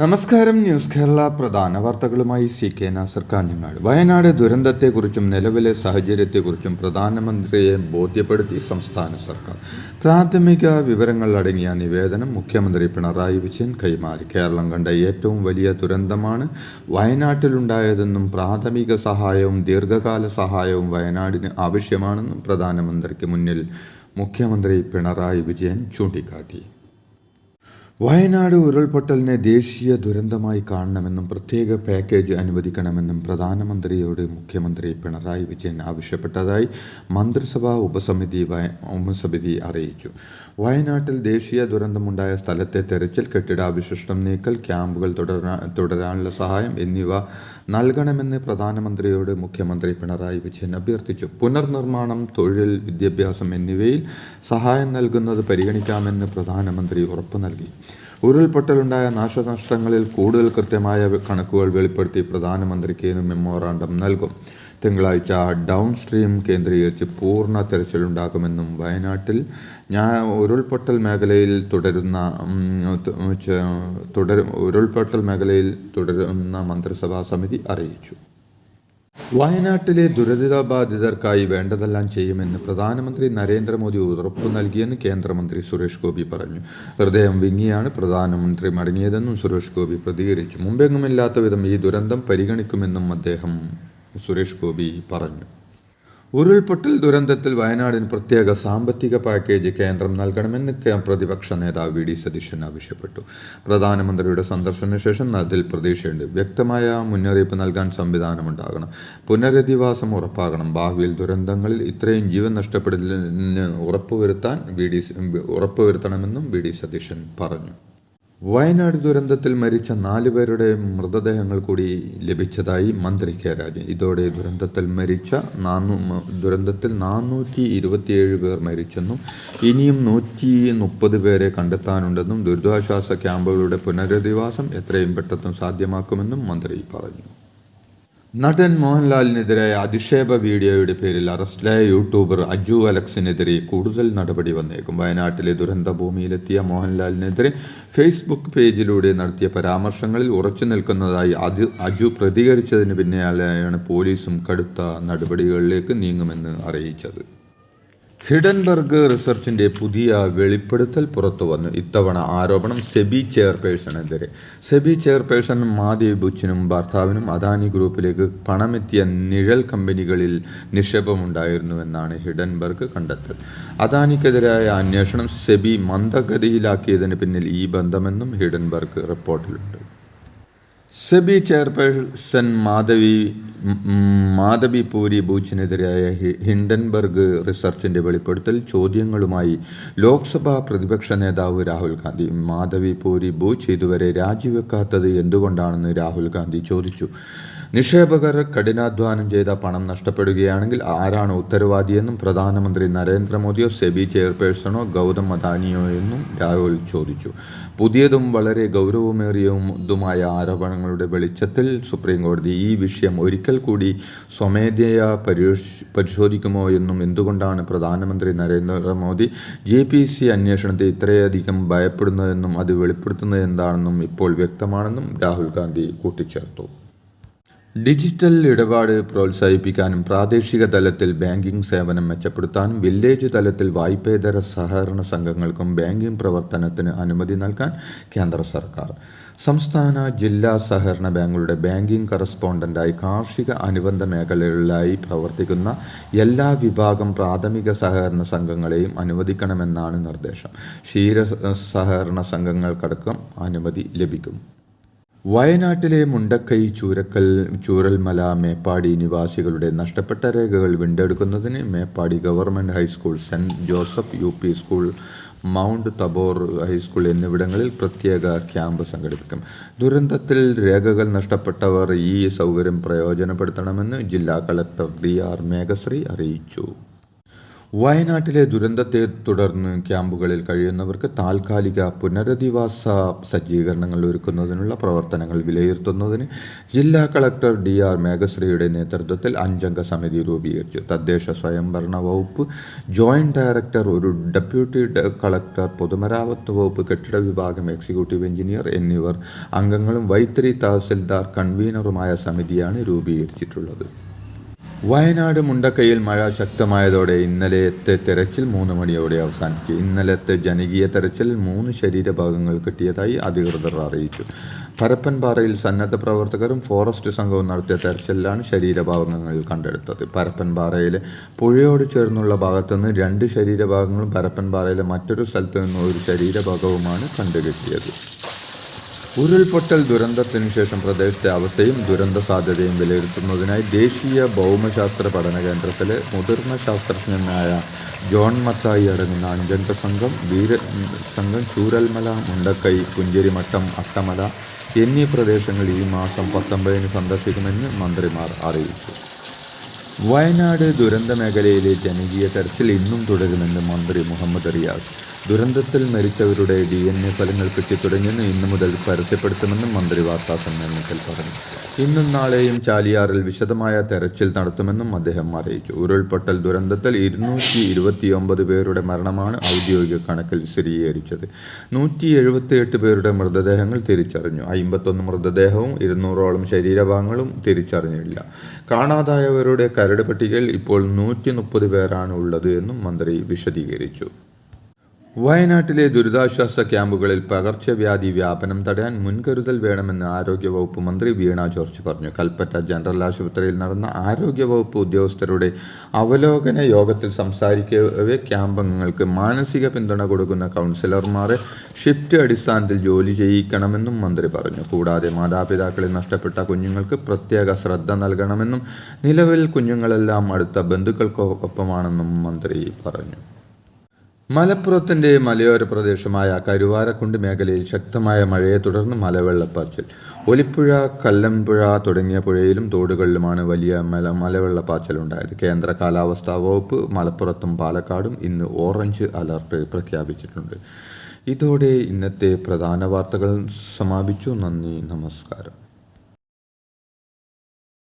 നമസ്കാരം. ന്യൂസ് കേരള പ്രധാന വാർത്തകളുമായി CK നാസർ കാഞ്ഞങ്ങാട്. വയനാട് ദുരന്തത്തെക്കുറിച്ചും നിലവിലെ സാഹചര്യത്തെക്കുറിച്ചും പ്രധാനമന്ത്രിയെ ബോധ്യപ്പെടുത്തി സംസ്ഥാന സർക്കാർ. പ്രാഥമിക വിവരങ്ങൾ അടങ്ങിയ നിവേദനം മുഖ്യമന്ത്രി പിണറായി വിജയൻ കൈമാറി. കേരളം കണ്ട ഏറ്റവും വലിയ ദുരന്തമാണ് വയനാട്ടിലുണ്ടായതെന്നും പ്രാഥമിക സഹായവും ദീർഘകാല സഹായവും വയനാടിന് ആവശ്യമാണെന്നും പ്രധാനമന്ത്രിക്ക് മുന്നിൽ മുഖ്യമന്ത്രി പിണറായി വിജയൻ ചൂണ്ടിക്കാട്ടി. വയനാട് ഉരുൾപൊട്ടലിനെ ദേശീയ ദുരന്തമായി കാണണമെന്നും പ്രത്യേക പാക്കേജ് അനുവദിക്കണമെന്നും പ്രധാനമന്ത്രിയോട് മുഖ്യമന്ത്രി പിണറായി വിജയൻ ആവശ്യപ്പെട്ടതായി മന്ത്രിസഭാ ഉപസമിതി അറിയിച്ചു. വയനാട്ടിൽ ദേശീയ ദുരന്തമുണ്ടായ സ്ഥലത്തെ തെരച്ചിൽ, കെട്ടിടാവശിഷ്ടം നീക്കൽ, ക്യാമ്പുകൾ തുടരാനുള്ള സഹായം എന്നിവ നൽകണമെന്ന് പ്രധാനമന്ത്രിയോട് മുഖ്യമന്ത്രി പിണറായി വിജയൻ അഭ്യർത്ഥിച്ചു. പുനർനിർമ്മാണം, തൊഴിൽ, വിദ്യാഭ്യാസം എന്നിവയിൽ സഹായം നൽകുന്നത് പരിഗണിക്കാമെന്ന് പ്രധാനമന്ത്രി ഉറപ്പു നൽകി. ഉരുൾപൊട്ടലുണ്ടായ നാശനഷ്ടങ്ങളിൽ കൂടുതൽ കൃത്യമായ കണക്കുകൾ വെളിപ്പെടുത്തി പ്രധാനമന്ത്രിക്ക് മെമ്മോറാണ്ടം നൽകും. തിങ്കളാഴ്ച ഡൗൺ സ്ട്രീം കേന്ദ്രീകരിച്ച് പൂർണ്ണ തെരച്ചിലുണ്ടാകുമെന്നും വയനാട്ടിൽ ഉരുൾപൊട്ടൽ മേഖലയിൽ തുടരുന്ന മന്ത്രിസഭാ സമിതി അറിയിച്ചു. വയനാട്ടിലെ ദുരിതബാധിതർക്കായി വേണ്ടതെല്ലാം ചെയ്യുമെന്ന് പ്രധാനമന്ത്രി നരേന്ദ്രമോദി ഉറപ്പു നൽകിയെന്ന് കേന്ദ്രമന്ത്രി സുരേഷ് ഗോപി പറഞ്ഞു. ഹൃദയം വിങ്ങിയാണ് പ്രധാനമന്ത്രി മടങ്ങിയതെന്നും സുരേഷ് ഗോപി പ്രതികരിച്ചു. മുമ്പെങ്ങുമില്ലാത്ത വിധം ഈ ദുരന്തം പരിഗണിക്കുമെന്നും സുരേഷ് ഗോപി പറഞ്ഞു. ഉരുൾപൊട്ടൽ ദുരന്തത്തിൽ വയനാടിന് പ്രത്യേക സാമ്പത്തിക പാക്കേജ് കേന്ദ്രം നൽകണമെന്ന് പ്രതിപക്ഷ നേതാവ് VD സതീശൻ ആവശ്യപ്പെട്ടു. പ്രധാനമന്ത്രിയുടെ സന്ദർശന ശേഷം അതിൽ പ്രതീക്ഷയുണ്ട്. വ്യക്തമായ മുന്നറിയിപ്പ് നൽകാൻ സംവിധാനമുണ്ടാകണം. പുനരധിവാസം ഉറപ്പാകണം. ഭാവിയിൽ ദുരന്തങ്ങളിൽ ഇത്രയും ജീവൻ നഷ്ടപ്പെടില്ലെന്ന് ഉറപ്പുവരുത്തണമെന്നും VD സതീശൻ പറഞ്ഞു. വയനാട് ദുരന്തത്തിൽ മരിച്ച 4 പേരുടെ മൃതദേഹങ്ങൾ കൂടി ലഭിച്ചതായി മന്ത്രി കെ രാജൻ. ഇതോടെ ദുരന്തത്തിൽ 427 പേർ മരിച്ചെന്നും ഇനിയും 130 പേരെ കണ്ടെത്താനുണ്ടെന്നും ദുരിതാശ്വാസ ക്യാമ്പുകളുടെ പുനരധിവാസം എത്രയും പെട്ടെന്ന് സാധ്യമാക്കുമെന്നും മന്ത്രി പറഞ്ഞു. നടൻ മോഹൻലാലിനെതിരായ അധിക്ഷേപ വീഡിയോയുടെ പേരിൽ അറസ്റ്റിലായ യൂട്യൂബർ അജു അലക്സിനെതിരെ കൂടുതൽ നടപടി വന്നേക്കും. വയനാട്ടിലെ ദുരന്തഭൂമിയിലെത്തിയ മോഹൻലാലിനെതിരെ ഫേസ്ബുക്ക് പേജിലൂടെ നടത്തിയ പരാമർശങ്ങളിൽ ഉറച്ചു നിൽക്കുന്നതായി അജു പ്രതികരിച്ചതിന് പിന്നാലെയാണ് പോലീസും കടുത്ത നടപടികളിലേക്ക് നീങ്ങുമെന്ന് അറിയിച്ചത്. ഹിഡൻബർഗ് റിസർച്ചിന്റെ പുതിയ വെളിപ്പെടുത്തൽ പുറത്തുവന്നു. ഇത്തവണ ആരോപണം സെബി ചെയർപേഴ്സണെതിരെ. സെബി ചെയർപേഴ്സൺ മാധവി ബുച്ചിനും ഭർത്താവിനും അദാനി ഗ്രൂപ്പിലേക്ക് പണമെത്തിയ നിഴൽ കമ്പനികളിൽ നിക്ഷേപമുണ്ടായിരുന്നുവെന്നാണ് ഹിഡൻബർഗ് കണ്ടെത്തൽ. അദാനിക്കെതിരായ അന്വേഷണം സെബി മന്ദഗതിയിലാക്കിയതിന് പിന്നിൽ ഈ ബന്ധമെന്നും ഹിഡൻബർഗ് റിപ്പോർട്ടിലുണ്ട്. സെബി ചെയർപേഴ്സൺ മാധവി പൂരി ബൂച്ചിനെതിരായ ഹിൻഡൻബർഗ് റിസർച്ചിന്റെ വെളിപ്പെടുത്തൽ ചോദ്യങ്ങളുമായി ലോക്സഭാ പ്രതിപക്ഷ നേതാവ് രാഹുൽ ഗാന്ധി. മാധവി പൂരി ബൂച്ച് ഇതുവരെ രാജിവെക്കാത്തത് എന്തുകൊണ്ടാണെന്ന് രാഹുൽ ഗാന്ധി ചോദിച്ചു. നിക്ഷേപകർ കഠിനാധ്വാനം ചെയ്ത പണം നഷ്ടപ്പെടുകയാണെങ്കിൽ ആരാണ് ഉത്തരവാദിയെന്നും പ്രധാനമന്ത്രി നരേന്ദ്രമോദിയോ സെബി ചെയർപേഴ്സണോ ഗൗതം അദാനിയോ എന്നും രാഹുൽ ചോദിച്ചു. പുതിയതും വളരെ ഗൗരവമേറിയതുമായ ആരോപണങ്ങളുടെ വെളിച്ചത്തിൽ സുപ്രീംകോടതി ഈ വിഷയം ഒരിക്കൽ കൂടി സ്വമേധയാ പരിശോധിക്കുമോ എന്നും എന്തുകൊണ്ടാണ് പ്രധാനമന്ത്രി നരേന്ദ്രമോദി JPC അന്വേഷണത്തെ ഇത്രയധികം ഭയപ്പെടുന്നതെന്നും അത് വെളിപ്പെടുത്തുന്നത് എന്താണെന്നും ഇപ്പോൾ വ്യക്തമാണെന്നും രാഹുൽ ഗാന്ധി കൂട്ടിച്ചേർത്തു. ഡിജിറ്റൽ ഇടപാട് പ്രോത്സാഹിപ്പിക്കാനും പ്രാദേശിക തലത്തിൽ ബാങ്കിംഗ് സേവനം മെച്ചപ്പെടുത്താനും വില്ലേജ് തലത്തിൽ വായ്പേതര സഹകരണ സംഘങ്ങൾക്കും ബാങ്കിംഗ് പ്രവർത്തനത്തിന് അനുമതി നൽകാൻ കേന്ദ്ര സർക്കാർ. സംസ്ഥാന, ജില്ലാ സഹകരണ ബാങ്കുകളുടെ ബാങ്കിംഗ് കറസ്പോണ്ടന്റായി കാർഷിക അനുബന്ധ മേഖലകളിലായി പ്രവർത്തിക്കുന്ന എല്ലാ വിഭാഗം പ്രാഥമിക സഹകരണ സംഘങ്ങളെയും അനുവദിക്കണമെന്നാണ് നിർദ്ദേശം. ക്ഷീര സഹകരണ സംഘങ്ങൾക്കടക്കം അനുമതി ലഭിക്കും. വയനാട്ടിലെ മുണ്ടക്കൈ, ചൂരൽമല, മേപ്പാടി നിവാസികളുടെ നഷ്ടപ്പെട്ട രേഖകൾ വീണ്ടെടുക്കുന്നതിന് Meppadi government high school, saint Joseph UP school, mount Tabor high school എന്നിവിടങ്ങളിൽ പ്രത്യേക ക്യാമ്പ് സംഘടിപ്പിക്കും. ദുരന്തത്തിൽ രേഖകൾ നഷ്ടപ്പെട്ടവർ ഈ സൗകര്യം പ്രയോജനപ്പെടുത്തണമെന്ന് ജില്ലാ കളക്ടർ DR മേഘശ്രീ അറിയിച്ചു. വയനാട്ടിലെ ദുരന്തത്തെ തുടർന്ന് ക്യാമ്പുകളിൽ കഴിയുന്നവർക്ക് താൽക്കാലിക പുനരധിവാസ സജ്ജീകരണങ്ങൾ ഒരുക്കുന്നതിനുള്ള പ്രവർത്തനങ്ങൾ വിലയിരുത്തുന്നതിന് ജില്ലാ കളക്ടർ DR മേഘശ്രീയുടെ നേതൃത്വത്തിൽ 5-അംഗ സമിതി രൂപീകരിച്ചു. തദ്ദേശ സ്വയംഭരണ വകുപ്പ് ജോയിന്റ് ഡയറക്ടർ, ഒരു ഡെപ്യൂട്ടി കളക്ടർ, പൊതുമരാമത്ത് വകുപ്പ് കെട്ടിട വിഭാഗം എക്സിക്യൂട്ടീവ് എഞ്ചിനീയർ എന്നിവർ അംഗങ്ങളും വൈത്തിരി തഹസിൽദാർ കൺവീനറുമായ സമിതിയാണ് രൂപീകരിച്ചിട്ടുള്ളത്. വയനാട് മുണ്ടക്കയിൽ മഴ ശക്തമായതോടെ ഇന്നലത്തെ തെരച്ചിൽ 3 മണിയോടെ അവസാനിച്ചു. ഇന്നലത്തെ ജനകീയ തെരച്ചിൽ 3 ശരീരഭാഗങ്ങൾ കിട്ടിയതായി അധികൃതർ അറിയിച്ചു. പരപ്പൻപാറയിൽ സന്നദ്ധ പ്രവർത്തകരും ഫോറസ്റ്റ് സംഘവും നടത്തിയ തെരച്ചിലാണ് ശരീരഭാഗങ്ങൾ കണ്ടെടുത്തത്. പരപ്പൻപാറയിലെ പുഴയോട് ചേർന്നുള്ള ഭാഗത്തുനിന്ന് 2 ശരീരഭാഗങ്ങളും പരപ്പൻപാറയിലെ മറ്റൊരു സ്ഥലത്തു നിന്ന് ഒരു ശരീരഭാഗവുമാണ് കണ്ടുകിട്ടിയത്. ഉരുൾപൊട്ടൽ ദുരന്തത്തിനു ശേഷം പ്രദേശത്തെ അവസ്ഥയും ദുരന്ത സാധ്യതയും വിലയിരുത്തുന്നതിനായി ദേശീയ ഭൗമശാസ്ത്ര പഠന കേന്ദ്രത്തിലെ മുതിർന്ന ശാസ്ത്രജ്ഞനായ ജോൺ മത്തായി അടങ്ങുന്ന 5-അംഗ സംഘം ചൂരൽമല, മുണ്ടക്കൈ, പുഞ്ചേരിമട്ടം, അട്ടമല എന്നീ പ്രദേശങ്ങൾ ഈ മാസം 19-ന് സന്ദർശിക്കുമെന്ന് മന്ത്രിമാർ അറിയിച്ചു. വയനാട് ദുരന്ത മേഖലയിലെ ജനകീയ തെരച്ചിൽ ഇന്നും തുടരുമെന്ന് മന്ത്രി മുഹമ്മദ് റിയാസ്. ദുരന്തത്തിൽ മരിച്ചവരുടെ DNA ഫലങ്ങൾ കിട്ടിത്തുടങ്ങിയെന്ന് ഇന്നു മുതൽ പരസ്യപ്പെടുത്തുമെന്നും മന്ത്രി വാർത്താസമ്മേളനത്തിൽ പറഞ്ഞു. ഇന്നും നാളെയും ചാലിയാറിൽ വിശദമായ തെരച്ചിൽ നടത്തുമെന്നും അദ്ദേഹം അറിയിച്ചു. ഉരുൾപൊട്ടൽ ദുരന്തത്തിൽ 229 പേരുടെ മരണമാണ് ഔദ്യോഗിക കണക്കിൽ സ്ഥിരീകരിച്ചത്. 178 പേരുടെ മൃതദേഹങ്ങൾ തിരിച്ചറിഞ്ഞു. 51 മൃതദേഹവും 200ഓളം ശരീരഭാഗങ്ങളും തിരിച്ചറിഞ്ഞില്ല. കാണാതായവരുടെ കരട് പട്ടികയിൽ ഇപ്പോൾ 130 പേരാണ് ഉള്ളത് എന്നും മന്ത്രി വിശദീകരിച്ചു. വയനാട്ടിലെ ദുരിതാശ്വാസ ക്യാമ്പുകളിൽ പകർച്ചവ്യാധി വ്യാപനം തടയാൻ മുൻകരുതൽ വേണമെന്ന് ആരോഗ്യവകുപ്പ് മന്ത്രി വീണ ജോർജ് പറഞ്ഞു. കൽപ്പറ്റ ജനറൽ ആശുപത്രിയിൽ നടന്ന ആരോഗ്യവകുപ്പ് ഉദ്യോഗസ്ഥരുടെ അവലോകന യോഗത്തിൽ സംസാരിക്കവേ ക്യാമ്പംഗങ്ങൾക്ക് മാനസിക പിന്തുണ കൊടുക്കുന്ന കൗൺസിലർമാരെ ഷിഫ്റ്റ് അടിസ്ഥാനത്തിൽ ജോലി ചെയ്യിക്കണമെന്നും മന്ത്രി പറഞ്ഞു. കൂടാതെ മാതാപിതാക്കളെ നഷ്ടപ്പെട്ട കുഞ്ഞുങ്ങൾക്ക് പ്രത്യേക ശ്രദ്ധ നൽകണമെന്നും നിലവിൽ കുഞ്ഞുങ്ങളെല്ലാം അടുത്ത ബന്ധുക്കൾക്കൊപ്പമാണെന്നും മന്ത്രി പറഞ്ഞു. മലപ്പുറത്തിൻ്റെ മലയോര പ്രദേശമായ കരുവാരക്കുണ്ട് മേഖലയിൽ ശക്തമായ മഴയെ തുടർന്ന് മലവെള്ളപ്പാച്ചിൽ. ഒലിപ്പുഴ, കല്ലമ്പുഴ തുടങ്ങിയ പുഴയിലും തോടുകളിലുമാണ് വലിയ മലവെള്ളപ്പാച്ചിലുണ്ടായത്. കേന്ദ്ര കാലാവസ്ഥാ വകുപ്പ് മലപ്പുറത്തും പാലക്കാടും ഇന്ന് ഓറഞ്ച് അലർട്ട് പ്രഖ്യാപിച്ചിട്ടുണ്ട്. ഇതോടെ ഇന്നത്തെ പ്രധാന വാർത്തകൾ സമാപിച്ചു. നന്ദി, നമസ്കാരം.